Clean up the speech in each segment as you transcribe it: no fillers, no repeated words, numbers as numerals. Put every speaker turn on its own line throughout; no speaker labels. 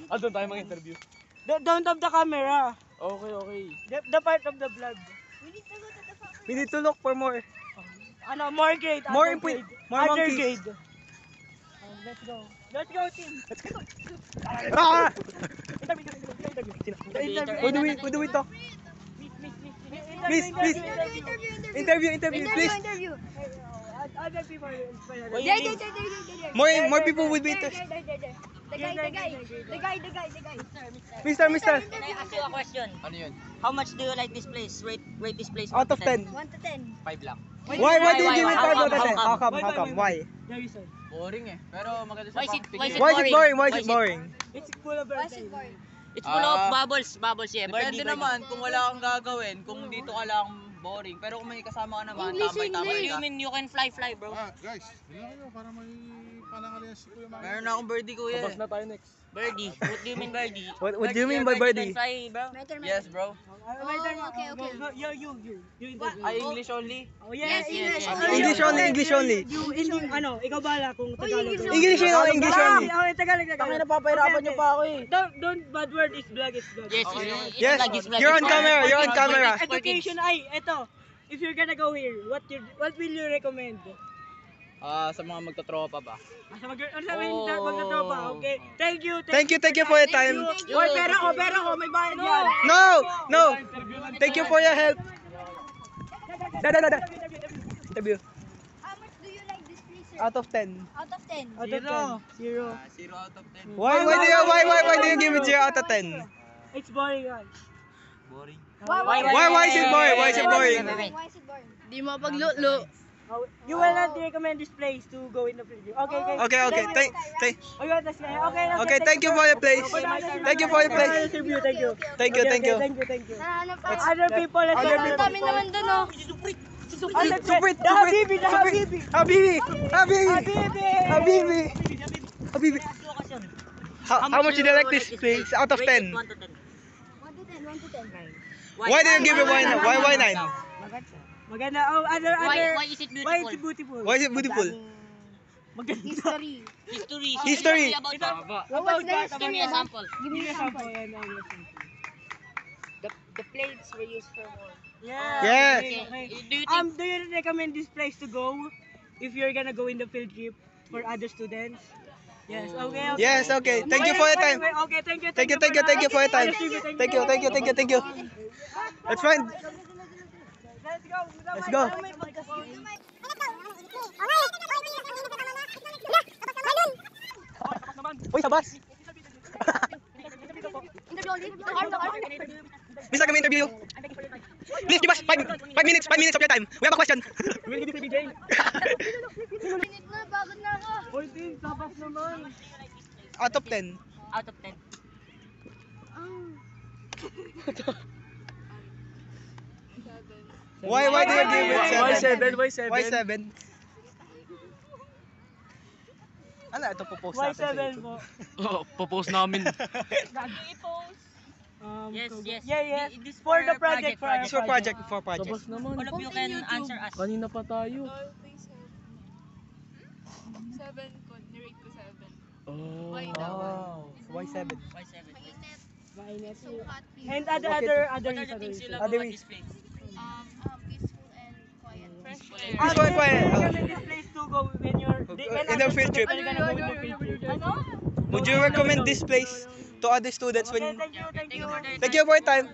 Doon tayo mag-interview.
Don't have the camera.
Okay.
The part of the vlog.
We need to look for more.
More grade.
More
other grade.
more
Other
monkeys.
grade. Let's go. Let's go, team.
Ah!
Interview.
Who do we talk?
Please.
Interview, please.
Other people.
More people will be interested.
The guy.
Mister.
Can I ask you a question?
Ano yun?
How much do you like this place? Rate this place
Out of 10.
1 to 10.
5 lang.
Why do you give it
How
5 out of
come?
10? How come? Why?
The reason.
Boring eh. Pero maganda sa
Why is it
Why is it boring? Why is it boring?
It's full of
Why is it boring?
It's full of bubbles yeah.
Depende naman kung wala kang gagawin, kung dito ka lang boring. Pero kung may kasama ka naman,
English,
What
tambay-tambay
do you
ka.
mean you can fly, bro?
Guys, bilang kayo para may panangalian si Kuya Mami.
Meron na akong birdie kuya.
Tapos na tayo next.
Birdie. What do you mean birdie?
What do you mean by birdie?
You can fly, bro.
My turn.
Yes bro.
Okay.
You interview.
English only?
Oh, yes.
Yes.
English only.
Ikaw bala kung Tagalog.
English only.
Okay, Tagalog.
Tangina napapahirapan niyo pa ako eh.
Don't bad word is vlog.
Yes,
Yes, you're on camera. You're on camera.
Education eto. If you're gonna go here, what will you recommend?
Sa mga magtotropa ba?
Magtatropa. Okay. Thank you
for your time.
Hoy, pero ko may bayad yan.
No. Thank you for your help. Interview.
How much do you like this place, sir?
Out of 10.
Out of 10.
Out of 10. Zero.
0 out of 10.
Why do you give it 0 out of 10?
It's boring, guys.
Boring.
Why is it boring? Why is it boring?
Why is it boring?
Di mo paglulu.
You will not recommend this place to go in the preview. Okay.
Okay.
Okay,
Thank you for your place. Thank you for your place.
Thank you.
Thank you.
Nahanap pa.
Other people,
Ang dami naman dun, oh.
Stupid. Habibi. How much do you like this place out of 10?
1 to 10.
1 to 10.
Why do you give it 9? Why 9?
Maganda. Other.
Why is it
Why
beautiful?
it's beautiful?
Why is it beautiful?
History.
History
What was the
Give
history
me a
about?
sample.
Give me a sample.
The plates were used for war.
Yeah.
Okay.
Do you think
Do you recommend this place to go if you're gonna go in the field trip for other students? Yes. Okay.
Yes, okay. Thank you for your time.
Okay, thank you.
Thank you for your time. Thank you. Let's find. Let's go. Uy, sa bus. Bisa kami interview. Please give us 5 minutes of your time. We have a question.
We'll give you 3 days.
Minute na, pagod na ako.
Hoy, team, sabas naman.
Out of 10.
out of 10?
Why do you give it 7?
Why 7?
Why 7? Ano, ito popost
Why
natin sa
7
YouTube.
po?
Popost namin.
Yes.
Yeah.
This
For the project.
It's for project.
Sabas naman.
All of you can answer us.
Kanina pa tayo.
7 ko, nirate ko 7.
Oh.
Why daw?
Why 7?
Why 7?
Mainit.
Sukat,
And
What are the
other
things you love
Other
about
ways.
this place?
Peaceful and quiet.
fresh
This
air.
one, quiet.
recommend this place to go when you're
In the field trip.
When you're gonna go in the field trip.
Would you recommend this place to other students
Okay,
when...
thank you.
Thank you for your time.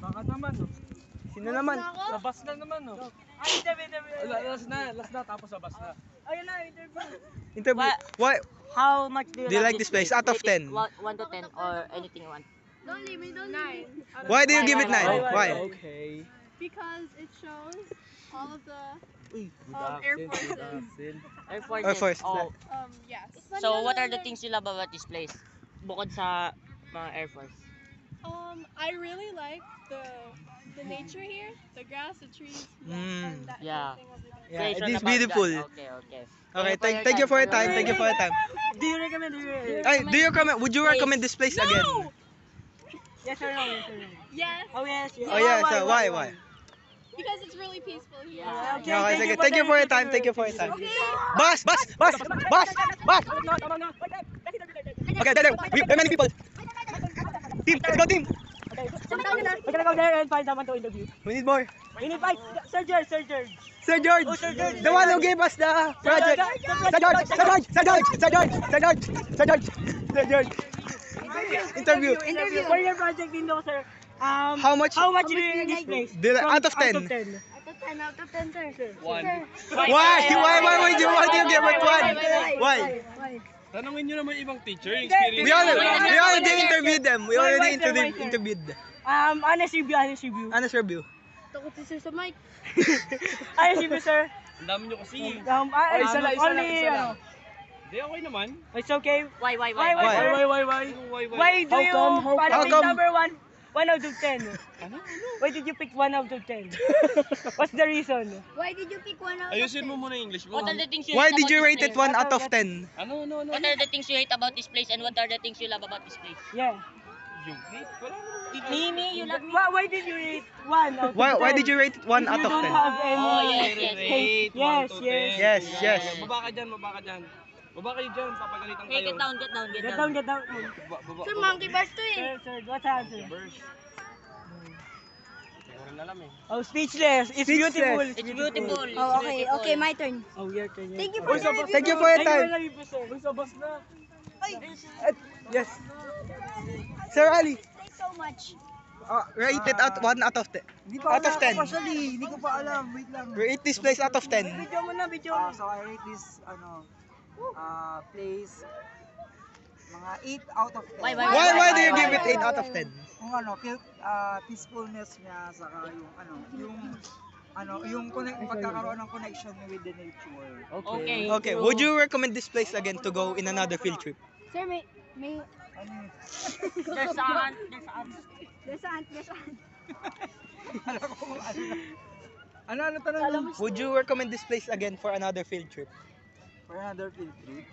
Baka naman, no?
Sino naman?
Labas na naman, no? Ay, interview. Last na, tapos labas na. Ayun na, interview.
Interview. Why?
How much do
Do you like this place? Out of 10?
1 to 10 or anything you want.
Don't leave me, don't
9.
leave me.
Why do you give it 9? Why?
Okay.
Because it shows all of the
Air
Air Force.
Air Force.
Oh.
yes.
So what are the things you love about this place? Bukod sa mga Air Force.
I really like the nature here, the grass, the trees, and that
Yeah.
whole thing over there.
Yeah,
Creation
it is
about
beautiful.
God. Okay.
Okay, thank you for your time. Thank you for your time.
Do you recommend it?
Ay, would you recommend this place again?
Yes or no?
Yes,
Oh, yes.
Oh yeah, so why?
because it's really peaceful here.
Yeah.
Okay, sige. Thank you for your time. Thank you for your time. Bus! Okay, there. There are many people. Team, let's go team.
We're gonna go there and find someone to interview.
We need more.
We need five. Sir George, Sir George.
Sir George,
Oh, Sir George.
the one who gave us the project. Sir George, Sir George, Sir George, Sir George, Sir George, Sir George, Sir George. Interview.
For your project window, sir.
How much?
How much do you rate this place?
Out of 10.
Out of 10, out of 10, sir.
One.
Why would you give it one? Why?
Tanungin nyo naman ibang teacher, yung
We already interviewed them. We already interviewed.
Honest review, honest review.
Honest review.
Takot si sir sa mic.
Honest review, sir.
Ang dami nyo kasi.
Isa lang.
Hindi, okay naman.
It's okay.
Why?
Why?
Why?
Why do you
How
pick
come?
number 1 out of 10? Why did you pick 1 out of 10? What's the reason?
Why did you pick 1 out of 10?
Ayusin mo muna yung English mo.
What are the things you
Why
hate
did you
about
rate
this
it
place?
1 out of 10?
Ano?
What are the things you hate about this place and what are the things you love about this place?
Yeah.
Yung hate? Wala naman.
Me, you love me.
Why did you rate 1 out of 10?
Why did you rate it 1
If
out
you
of
don't
10?
have any
Oh, yes.
hate.
1
Yes,
to
yes.
10.
Yes.
Baba ka dyan. Baba kayo dyan, papagalitan
Hey,
kayo.
get down.
Get down.
Baba.
Sir, monkey bars to eh.
Sir, what's the answer?
Burst. Hindi ko rin alam eh.
Oh, speechless. It's
Speechless.
beautiful.
It's beautiful.
Oh, okay, my turn.
Oh, your turn.
Thank you for the review.
Thank you for your time. Yes. Sir Ali,
Thanks so much.
rate it out 1 out of 10. Out of 10.
Hindi ko pa alam. Wait lang.
Rate this place out of 10.
Video mo na, video mo.
So I rate this place mga 8 out of 10.
Why do you give it 8 out of 10?
Kung peacefulness niya saka yung pagkakaroon ng connection with the nature.
Okay.
Okay, would you recommend this place again to go in another field trip?
Sir, may...
There's saan.
There's an.
Ano tanong?
Would you recommend this place again for another field trip?
For another field trip?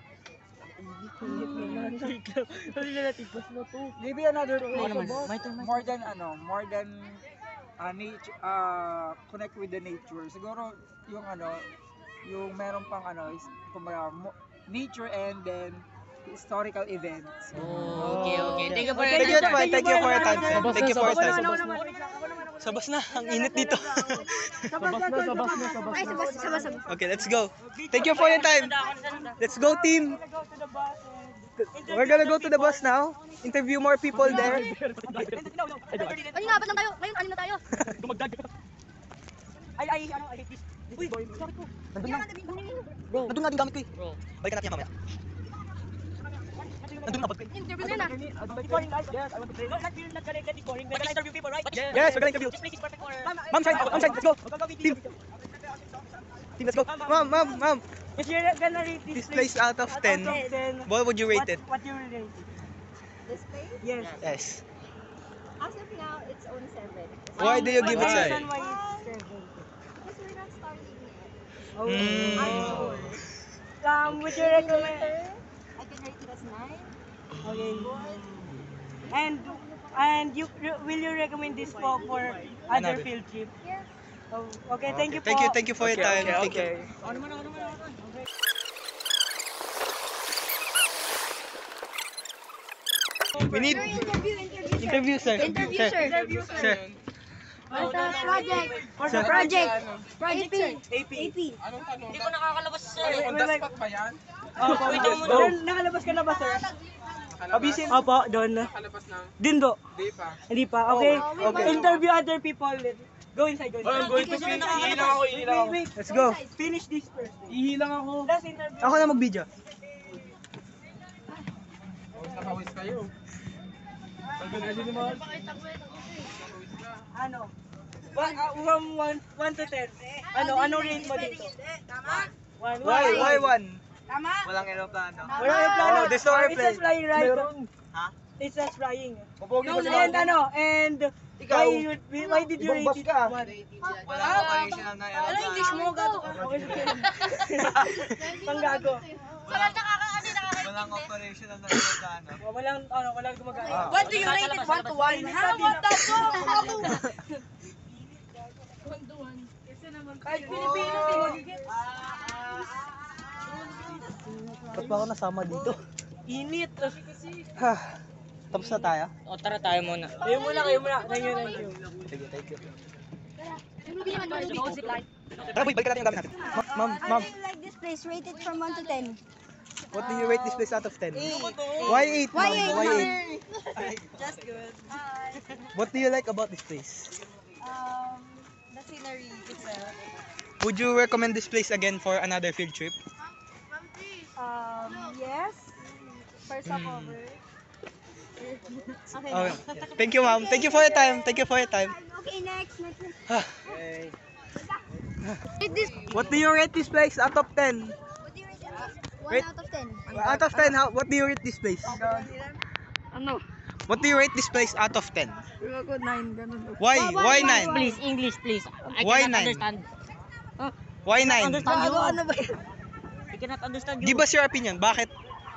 Maybe another place. More than nature, connect with the nature. Siguro yung meron pang kumbaga nature and then historical events.
Okay. Thank you for your
Thank you
time.
for your time, sir. Thank you for your time.
Sabas
Sabas na, ang init dito.
Ay, sabas.
Okay, let's go. Thank you for your time. Let's go, team. We're gonna go to the bus now. Interview more people there.
Ay, nga, ba't lang tayo? Ngayon, anim na tayo.
I hate this. Uy, sorry ko.
Nandun nga din gamit ko eh.
Bro.
Balikan natin yan mamaya. Nandun nga bag ko eh.
Interview na na.
Scoring, guys. Yes, I want to play. No, you're not gonna get the scoring. We're gonna interview people, right?
Yes, we're gonna interview.
This place is perfect for...
Ma'am, shine, let's go. Team. Team, let's go. Ma'am.
If you're gonna rate
This place out of 10, what would you rate it?
What you rate it?
This place?
Yes.
Yes.
As of now, it's only 7.
Why do you give it
What's the
7?
reason why it's 7?
Because we're not starting yet.
Oh.
Mm.
Would you recommend?
I can rate it as 9.
Okay. And will you recommend this for other
Another.
field trip?
Yes.
Oh, okay, thank you.
Thank you for your time. Thank you. We need interview, sir.
Interview, sir.
Sir.
What's the project?
What's the
Project.
Project,
AP.
AP.
Anong tanong?
Hindi ko nakakalabas, sir.
On the spot ba yan?
Sir, nakalabas ka na ba, sir?
Nakalabas?
Opo, doon.
Nakalabas na?
Dindo.
Hindi pa.
Hindi pa. Okay.
Okay.
Interview other people. Go inside.
I'm going to finish. Ihilang ako.
Wait.
Let's go.
Finish this first.
Ihilang ako.
Last interview.
Ako na mag-video.
Nakawis kayo. Pagkagasin naman.
Ano? From 1 to 10. Anong rate mo dito? One.
Why 1?
Tama?
Walang aeroplano.
Wala yung plano.
Oh, there's no
It
airplane.
says flying, right?
Ha?
It says flying.
Pupogi
And why did you rate it 1?
Wala akong connection ng
Ano English mo? Gago ka.
Panggago.
Wala nakakaano,
Walang operation ng aeroplano.
Walang gumagana.
What do you rate it? 1 to 1? Ha? What the fuck?
Kahit Pilipino, di magigit.
Ba't ba ako nasama dito?
Init.
Tapos na tayo?
O tara tayo muna.
Kayo muna. Thank you.
Thank you.
Ruby naman, Ruby.
Tara, boy, balikan natin yung gamit natin. Ma'am,
I really like this place. Rated from 1 to 10.
what do you rate this place out of 10? Why 8?
Why
ma'am?
8?
Why 8?
Just good.
What do you like about this place?
The scenery itself.
Would you recommend this place again for another field trip?
Yes. For stopover. Okay.
Okay. Thank you, ma'am. Thank you for your time.
Okay, next.
What do you rate this place out of 10?
What do you rate it? 1
Rate-
out of 10.
Out of 10, what do you rate this place?
Ano?
What do you rate this place out of 10?
Ako 9, ganun.
Why? Why 9?
Please, English, please. I
Why
cannot
nine?
understand.
Why 9?
Understand you.
Ano ba yan?
I cannot understand you.
Give us your opinion. Bakit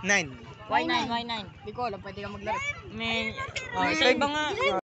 9?
Why 9? Why 9?
Hindi ko alam, pwede ka maglaro.
Man,
Ah,
sa iba nga.